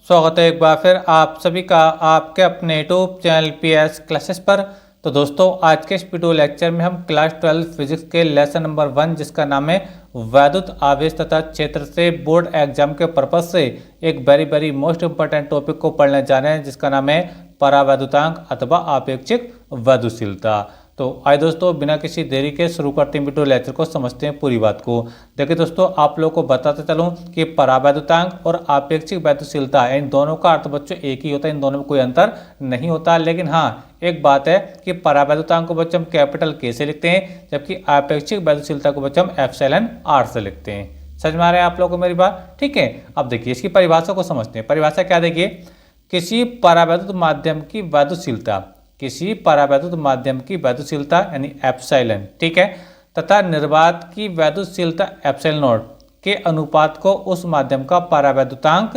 स्वागत है एक बार फिर आप सभी का आपके अपने यूट्यूब चैनल पीएस क्लासेस पर। तो दोस्तों आज के इस वीडियो लेक्चर में हम क्लास 12 फिजिक्स के लेसन नंबर 1 जिसका नाम है वैद्युत आवेश तथा क्षेत्र से बोर्ड एग्जाम के पर्पज से एक वेरी मोस्ट इंपॉर्टेंट टॉपिक को पढ़ने जा रहे हैं जिसका नाम है परावैद्युतांक अथवा आपेक्षिक वैद्युशीलता। तो आइए दोस्तों बिना किसी देरी के शुरू करते हैं वीडियो लेक्चर को, समझते हैं पूरी बात को। देखिए दोस्तों आप लोगों को बताते चलूं कि परावैद्युतांक और आपेक्षिक वैद्युशीलता इन दोनों का अर्थ बच्चों एक ही होता है, इन दोनों में कोई अंतर नहीं होता। लेकिन हाँ एक बात है कि परावैद्युतांक को बच्चों हम कैपिटल के से लिखते हैं जबकि आपेक्षिक वैद्युशीलता को बच्चों हम एप्सिलॉन आर से लिखते हैं। समझ में आ रहा है आप लोगों को मेरी बात? ठीक है, अब देखिए इसकी परिभाषा को समझते हैं। परिभाषा क्या देखिए, किसी परावैद्युत माध्यम की वैद्युशीलता, किसी परावैद्युत माध्यम की वैद्युशीलता यानी एप्सिलॉन, ठीक है, तथा निर्वात की वैद्युशीलता एप्सिलॉन नॉट के अनुपात को उस माध्यम का परावैद्युतांक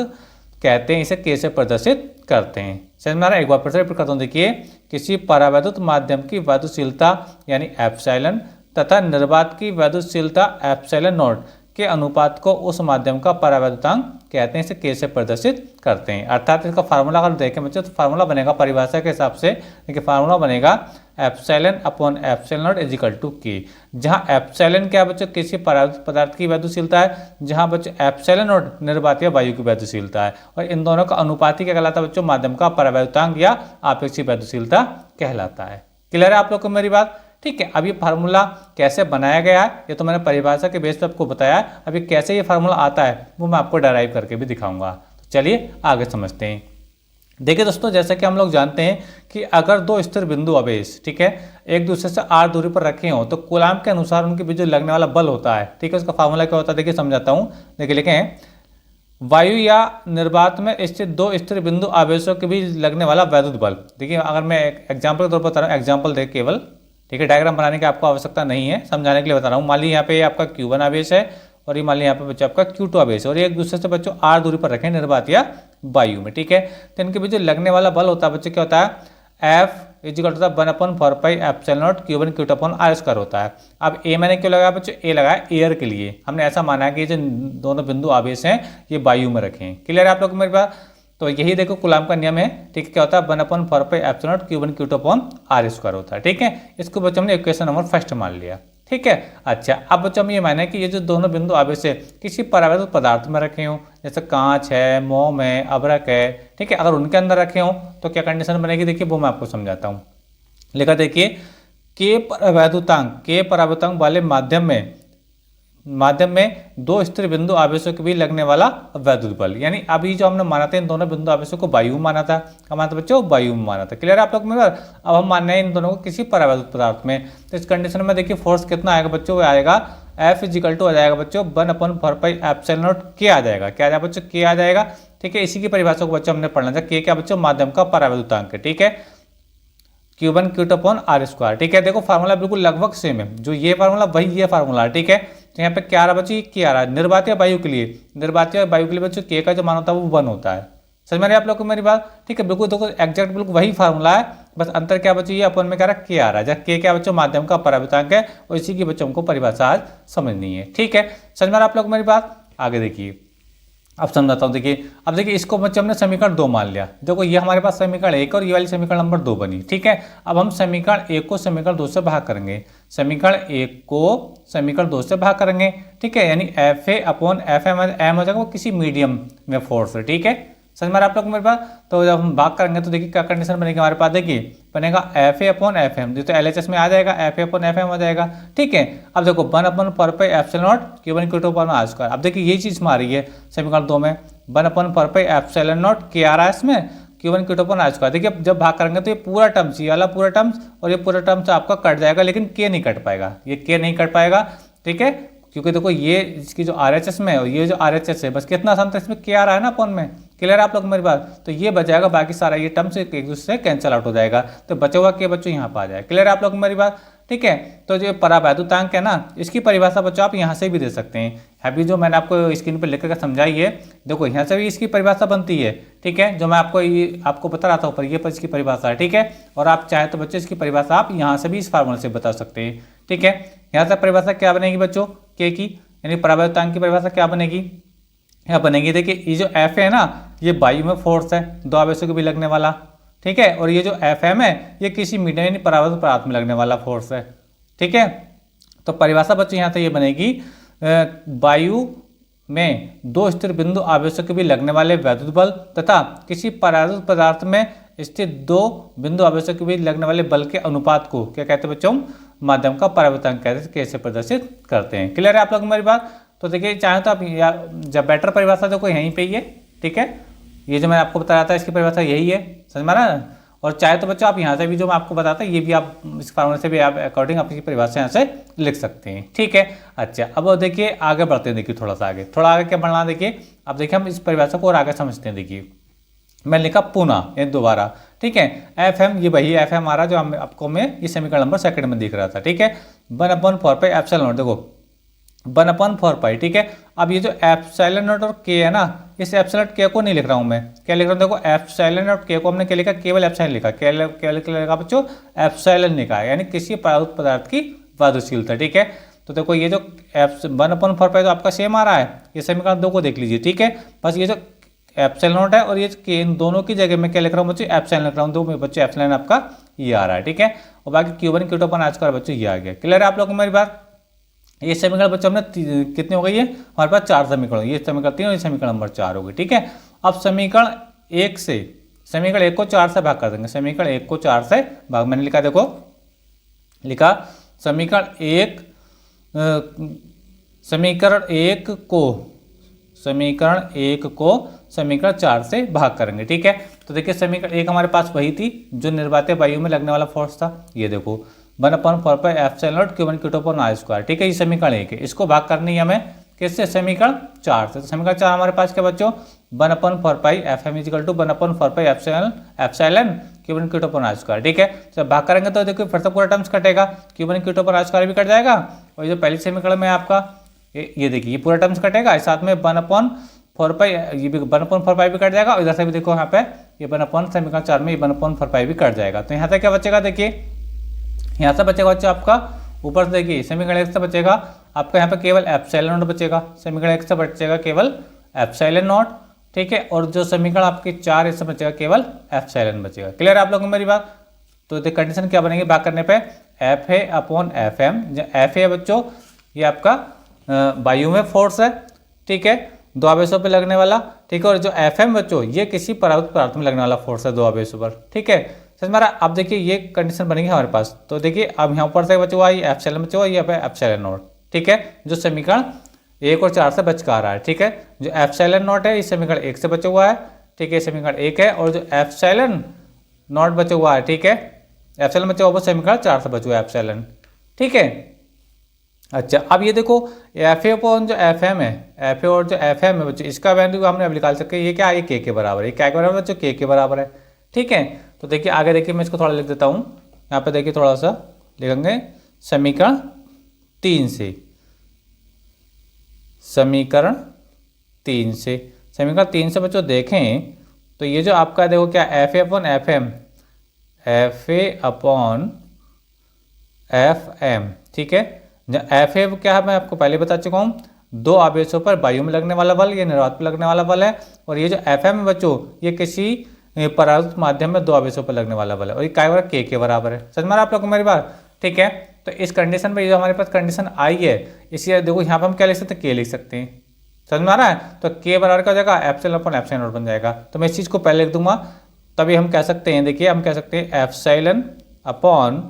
कहते हैं। इसे के से प्रदर्शित करते हैं। समझ में आ रहा है? एक बार फिर से रिपीट करता हूं। देखिए किसी परावैद्युत माध्यम की वैद्युशीलता यानी एप्सिलॉन तथा निर्वात की वैद्युशीलता एप्सिलॉन नॉट के अनुपात को उस माध्यम का परावैद्युतांक कहते हैं। इसे के से प्रदर्शित करते हैं। अर्थात इसका फार्मूला अगर देखें बच्चों तो फार्मूला बनेगा परिभाषा के हिसाब से, देखिए फार्मूला बनेगा epsilon upon epsilon naught is equal to K, जहां एप्सिलॉन क्या बच्चों किसी परावैद्युत पदार्थ की वैद्युशीलता है, जहां बच्चों एप्सिलॉन नॉट निर्वात या वायु की वैद्युशीलता है, और इन दोनों का अनुपात ही क्या कहलाता है बच्चों? माध्यम का परावैद्युतांक या आपेक्षिक वैद्युशीलता कहलाता है। क्लियर है आप लोग को मेरी बात? ठीक है, अब ये फार्मूला कैसे बनाया गया है ये तो मैंने परिभाषा के बेस पे आपको बताया। अभी कैसे ये फार्मूला आता है वो मैं आपको डराइव करके भी दिखाऊंगा। तो चलिए आगे समझते हैं। देखिए दोस्तों जैसा कि हम लोग जानते हैं कि अगर दो स्थिर बिंदु आवेश, ठीक है, एक दूसरे से r दूरी पर रखे हों तो कूलाम के अनुसार उनके बीच जो लगने वाला बल होता है, ठीक है, उसका फार्मूला क्या होता है देखिए समझाता हूँ। देखिए लिखें, वायु या निर्वात में स्थित दो स्थिर बिंदु आवेशों के बीच लगने वाला वैद्युत बल। देखिए अगर मैं एग्जाम्पल के तौर पर बता रहा हूँ, एग्जाम्पल देख केवल, ठीक है, डायग्राम बनाने की आपको आवश्यकता नहीं है, समझाने के लिए बता रहा हूँ। मान लीजिए यहाँ पे आपका Q1 आवेश है और ये मान लीजिए यहाँ पे बच्चों आपका Q2 आवेश है और ये एक दूसरे से बच्चों r दूरी पर रखें निर्वात या वायु में, ठीक है, तो इनके बीच जो लगने वाला बल होता है बच्चों क्या होता है? F इजिकल होता है 1/4 epsilon not Q1 Q2 upon R square होता है। अब A मैंने क्यों लगाया बच्चों? A लगाया एयर के लिए, हमने ऐसा माना है कि जो दोनों बिंदु आवेश हैं ये वायु में रखें। क्लियर है आप लोग मेरे पास? तो यही देखो कूलाम का नियम है, ठीक है, क्या होता है? 1/4 epsilon not Q1 Q2 upon R square होता है, ठीक है। इसको बच्चों हमने इक्वेशन नंबर फर्स्ट मान लिया, ठीक है। अच्छा अब बच्चों हम ये माने कि ये जो दोनों बिंदु आवेश है किसी परावैद्युत पदार्थ में रखे हों, जैसे कांच है, मोम है, अभ्रक है, ठीक है, अगर उनके अंदर रखे हों तो क्या कंडीशन बनेगी देखिए वो मैं आपको समझाता हूँ। लिखा देखिए, के परावैद्युतांक वाले माध्यम में दो स्थिर बिंदु आवेशों के बीच लगने वाला वैद्युत बल, यानी अभी जो हमने माना था इन दोनों बिंदु आवेशों को वायु में माना था, क्या माना था बच्चों? वायु में माना था। क्लियर है आप लोग मेरे? अब हम मान रहे हैं इन दोनों को किसी परावैद्युत पदार्थ में, तो इस कंडीशन में देखिए फोर्स कितना आएगा बच्चों? वो आएगा F इजिकल टू आ जाएगा बच्चों 1/4 एप्सिलॉन नॉट के आ जाएगा। क्या आ जाएगा बच्चों? के आ जाएगा, ठीक है। इसी की परिभाषा को बच्चों हमने पढ़ना था। के क्या बच्चों? माध्यम का परावैद्युतांक है, ठीक है, Q1 Q2 upon R square, ठीक है। देखो फार्मूला बिल्कुल लगभग सेम है, जो ये फार्मूला वही ये फार्मूला है, ठीक है। तो यहाँ पे क्या आ रहा बच्चों? के आ रहा है निर्वात या वायु के लिए, निर्वात या वायु के लिए बच्चों के का जो मान होता है वो 1 होता है। समझ में आ रही है आप लोग को मेरी बात? ठीक है, बिल्कुल देखो एग्जैक्ट बिल्कुल वही फार्मूला है, बस अंतर क्या बच्चों? ये अपन में क्या रहा? के आ रहा है, जब के क्या बच्चों? माध्यम का परावैद्युतांक है, और इसी की बच्चों को परिभाषा आज समझनी है, ठीक है। समझ में आ रहा आप लोग मेरी बात? आगे देखिए, अब समझाता हूँ। देखिए अब देखिए इसको बच्चों हमने समीकरण 2 मान लिया। देखो ये हमारे पास समीकरण 1 और ये वाली समीकरण नंबर 2 बनी, ठीक है। अब हम समीकरण 1 को समीकरण 2 से भाग करेंगे, समीकरण 1 को समीकरण 2 से भाग करेंगे, ठीक है, यानी FA अपॉन FM हो जाएगा वो किसी मीडियम में फोर्स है, ठीक है। समझ में आ रहा है आप लोग मेरे पास? तो जब हम भाग करेंगे तो देखिए क्या कंडीशन बनेगी हमारे पास? देखिए बनेगा FA अपॉन FM, जो तो LHS में आ जाएगा, FA अपॉन FM हो जाएगा, ठीक है। अब देखो 1/4 epsilon not Q1 Q2 upon R square. अब देखिए यही चीज में आ रही है समीकरण 2 में, 1/4 एप्सिलॉन नॉट के आ रहा है इसमें, Q1 Q2 upon R square. देखिए जब भाग करेंगे तो ये पूरा टर्म्स, ये वाला पूरा टर्म्स और ये पूरा टर्म्स आपका कट जाएगा, लेकिन के नहीं कट पाएगा, ये के नहीं कट पाएगा, ठीक है, क्योंकि देखो ये इसकी जो RHS में है और ये जो RHS है बस कितना आसान था, इसमें क्या आ रहा है ना अपन में। क्लियर है आप लोग मेरी बात? तो ये बचाएगा, बाकी सारा ये टर्म्स एक दूसरे से कैंसिल आउट हो जाएगा, तो बचा हुआ के बच्चों यहाँ पर आ जाएगा। क्लियर है आप लोग मेरी बात? ठीक है, तो जो परावैद्युतांक है ना इसकी परिभाषा बच्चों आप यहाँ से भी दे सकते हैं। अभी जो मैंने आपको स्क्रीन पर लिख कर समझाई है, देखो यहाँ से भी इसकी परिभाषा बनती है, ठीक है, जो मैं आपको बता रहा था ऊपर ये पर इसकी परिभाषा है, ठीक है। और आप चाहे तो बच्चों इसकी परिभाषा आप यहाँ से भी इस फार्मूले से बता सकते हैं, ठीक है। यहाँ से परिभाषा क्या बनेगी बच्चों? के की, यानी परावैद्युतांक की परिभाषा क्या बनेगी? यहाँ बनेगी देखिए ये जो F है ना, ये वायु में फोर्स है, दो आवेशों के भी लगने वाला, ठीक है। और ये जो Fm है ये किसी मीडियम यानी परावर्तित पदार्थ में लगने वाला फोर्स है, ठीक है। तो परिभाषा बच्चों यहाँ से ये बनेगी, वायु में दो स्थिर बिंदु आवेशों के भी लगने वाले वैद्युत बल तथा किसी परावर्तित पदार्थ में स्थित दो बिंदु आवेशों के बीच लगने वाले बल के अनुपात को क्या कहते हैं बच्चों, माध्यम का परावर्तनांक कहते हैं, कैसे प्रदर्शित करते हैं। क्लियर है आप लोग मेरी बात। तो देखिए चाहे तो आप जब बेटर परिभाषा देखो यहीं पे ही है, ठीक है। ये जो मैं आपको बताया था इसकी परिभाषा यही है, समझ में आ रहा है। और चाहे तो बच्चों आप यहाँ से भी जो मैं आपको बताता ये भी आप इस फार्मूले से भी आप अकॉर्डिंग अपनी परिभाषा यहाँ से लिख सकते हैं, ठीक है। अच्छा अब देखिए आगे बढ़ते हैं, देखिए थोड़ा आगे क्या बढ़ना, देखिए अब देखिए हम इस परिभाषा को और आगे समझते हैं। देखिए मैं लिखा पुनः ये दोबारा, ठीक है। Fm ये वही Fm आ रहा जो आपको मैं ये समीकरण नंबर सेकंड में दिख रहा था, ठीक है। 1/4 एप्सिलॉन नॉट, देखो 1/4, ठीक है। अब ये जो एप्सिलॉन नॉट और k है ना, इस एप्सिलॉन k को नहीं लिख रहा हूं मैं, क्या लिख रहा हूं, देखो एप्सिलॉन नॉट k को हमने क्या लिखा, केवल एप्सिलॉन लिखा, क्या लिखा बच्चों, एप्सिलॉन लिखा है, यानी किसी परावर्तित पदार्थ की वायुशीलता, ठीक है। तो देखो ये जो 1/4 तो आपका सेम आ रहा है, ये समीकरण 2 को देख लीजिए, ठीक है। बस ये जो एप्सिलॉन नॉट है और ये के इन दोनों की जगह मैं क्या लिख रहा हूँ बच्चों, एप्सिलॉन लिख रहा हूँ, दो बच्चों एप्सिलॉन आपका ये आ रहा है, ठीक है। और बाकी Q1 Q2 अपन आज का बच्चों ये आ गया। क्लियर है आप लोगों को मेरी बात। ये समीकरण बच्चों हमने कितनी हो गई है, हमारे पास 4 समीकरण, ये समीकरण 3 और ये समीकरण नंबर 4 हो गई, ठीक है। अब समीकरण 1 को 4 से भाग कर देंगे, समीकरण 1 को 4 से भाग, मैंने लिखा देखो, लिखा समीकरण 1 को समीकरण 4 से भाग करेंगे, ठीक है। तो देखिए समीकरण 1 हमारे पास वही थी जो निर्वात वायु में लगने वाला फोर्स था, ये देखो 1/4 epsilon not Q1 Q2 r square, ठीक है। ये समीकरण 1 है, इसको भाग करनी है हमें किससे, समीकरण 4 से। तो समीकरण 4 हमारे पास क्या बच्चों, 1/4 Fm = 1/4 epsilon Q1 Q2 r square, ठीक है। जब भाग करेंगे तो देखो फिर से पूरा टर्म्स कटेगा, Q1 Q2 r स्क्वायर भी कट जाएगा, और ये जो पहली समीकरण में आपका ये देखिए ये पूरा टर्म्स कटेगा, साथ में 1/4 ये भी 1/4 भी कट जाएगा, और इधर से भी देखो यहाँ पे ये 1/4 समीकरण 4 में 1/4 भी कट जाएगा। तो यहाँ से क्या बचेगा, देखिए यहाँ से बचेगा बच्चों आपका, ऊपर से देखिए समीकरण 1 से बचेगा आपका यहाँ पे केवल एप्सिलॉन नॉट बचेगा, समीकरण 1 से बचेगा केवल एप्सिलॉन नॉट, ठीक है। और जो समीकरण आपके 4 इससे बचेगा केवल एप्सिलॉन बचेगा। क्लियर है आप लोगों को मेरी बात। तो कंडीशन क्या बनेगी भाग करने पे, FA/Fm, Fa है बच्चों ये आपका वायु में फोर्स है, ठीक है, दो आवेशों पे लगने वाला, ठीक है। और जो Fm बच्चों ये किसी परावर्तित पदार्थ में लगने वाला फोर्स है दो आवेशों पर, ठीक है। समझ में आ रहा। अब देखिए ये कंडीशन बनेगी हमारे पास, तो देखिए अब यहाँ ऊपर से बचा हुआ ये एप्सिलॉन बचा हुआ, ये एप्सिलॉन नॉट, ठीक है, जो समीकरण 1 और 4 से बच का आ रहा है, ठीक है। जो एप्सिलॉन नॉट है इस समीकरण 1 से बचा हुआ है, ठीक है, समीकरण 1 है, और जो एप्सिलॉन नॉट बचा हुआ है, ठीक है, एप्सिलॉन बचा हुआ वो समीकरण 4 से बचा हुआ है एप्सिलॉन, ठीक है। अच्छा अब ये देखो FA अपॉन जो FM है, FA और जो FM है बच्चों इसका वैल्यू हमने अब निकाल सकते हैं, ये क्या है, ये K के बराबर है, क्या के बराबर है बच्चों, K के बराबर है, ठीक है। तो देखिए आगे देखिए मैं इसको थोड़ा लिख देता हूँ, यहाँ पे देखिए थोड़ा सा लिखेंगे समीकरण 3 से, समीकरण 3 से बच्चों देखें तो ये जो आपका देखो क्या FA अपॉन FM, ठीक है। FA क्या है मैं आपको पहले बता चुका हूँ, दो आवेशों पर वायु में लगने वाला बल, ये निर्वात पर लगने वाला बल है। और ये जो FM है बच्चों ये किसी परावर्तित माध्यम में दो आवेशों पर लगने वाला बल है, और ये काय बराबर K के बराबर है। समझ में आ रहा आप लोग को मेरी बात, ठीक है। तो इस कंडीशन में ये जो हमारे पास कंडीशन आई है, इसलिए देखो यहाँ पर हम क्या लिख सकते हैं, K लिख सकते हैं, समझ में आ रहा है। तो K बराबर क्या हो जाएगा, एप्सिलॉन अपॉन एप्सिलॉन नॉट बन जाएगा। तो मैं इस चीज़ को पहले लिख दूंगा, तभी हम कह सकते हैं, देखिए हम कह सकते हैं एप्सिलॉन अपॉन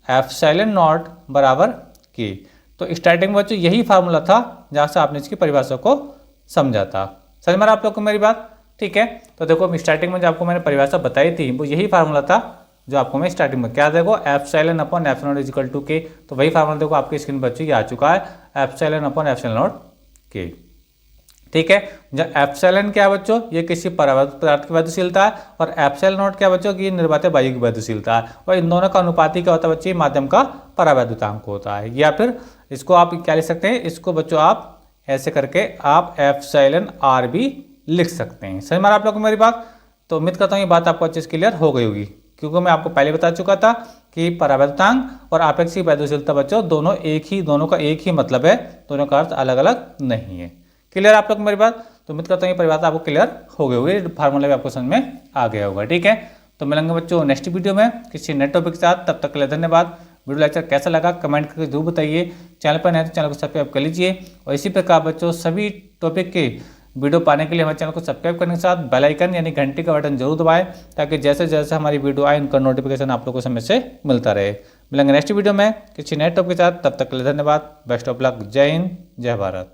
एप्सिलॉन नॉट बराबर K। तो स्टार्टिंग में बच्चों यही फार्मूला था जहाँ से आपने इसकी परिभाषा को समझा था। समझ में आप लोग को मेरी बात, ठीक है। तो देखो स्टार्टिंग में जो आपको मैंने परिभाषा बताई थी वो यही फार्मूला था जो आपको मैं स्टार्टिंग में क्या देखो epsilon upon epsilon naught equal to K। तो वही फार्मूला देखो आपकी स्क्रीन पर बच्चों ये आ चुका है, epsilon upon epsilon not K, ठीक है। जब एप्सिलॉन क्या है बच्चों ये किसी परावर्तित पदार्थ की वायुशीलता है, और एप्सिलॉन नॉट क्या बच्चों की निर्वात वायु की वायुशीलता है, और इन दोनों का अनुपाती क्या होता है बच्चे, माध्यम का परावैद्युतांक होता है। या फिर इसको आप क्या लिख सकते हैं, इसको बच्चों आप ऐसे करके आप एप्सिलॉन R भी लिख सकते हैं। समझ में आप लोगों को मेरी बात। तो उम्मीद करता हूँ ये बात आपको अच्छे से क्लियर हो गई होगी, क्योंकि मैं आपको पहले बता चुका था कि परावैद्युतांक और आपेक्षिक वायुशीलता बच्चों दोनों का एक ही मतलब है, दोनों का अर्थ अलग अलग नहीं है। क्लियर आप लोग मेरी बात। तो उम्मीद करता हूँ ये परिभाषा आपको क्लियर हो गई होगी, फार्मूला भी आपको समझ में आ गया होगा। ठीक है, तो मिलेंगे बच्चों नेक्स्ट वीडियो में किसी नए टॉपिक के साथ। तब तक के लिए धन्यवाद। वीडियो लेक्चर कैसा लगा कमेंट करके जरूर बताइए। चैनल पर नए तो चैनल को सब्सक्राइब कर लीजिए, और इसी प्रकार बच्चों सभी टॉपिक के वीडियो पाने के लिए हमारे चैनल को सब्सक्राइब करने के साथ बेल आइकन यानी घंटी का बटन जरूर दबाएं, ताकि जैसे जैसे हमारी वीडियो आए उनका नोटिफिकेशन आप लोगों को समय से मिलता रहे। मिलेंगे नेक्स्ट वीडियो में किसी नए टॉपिक के साथ। तब तक के लिए धन्यवाद। Best of luck. जय हिंद, जय भारत।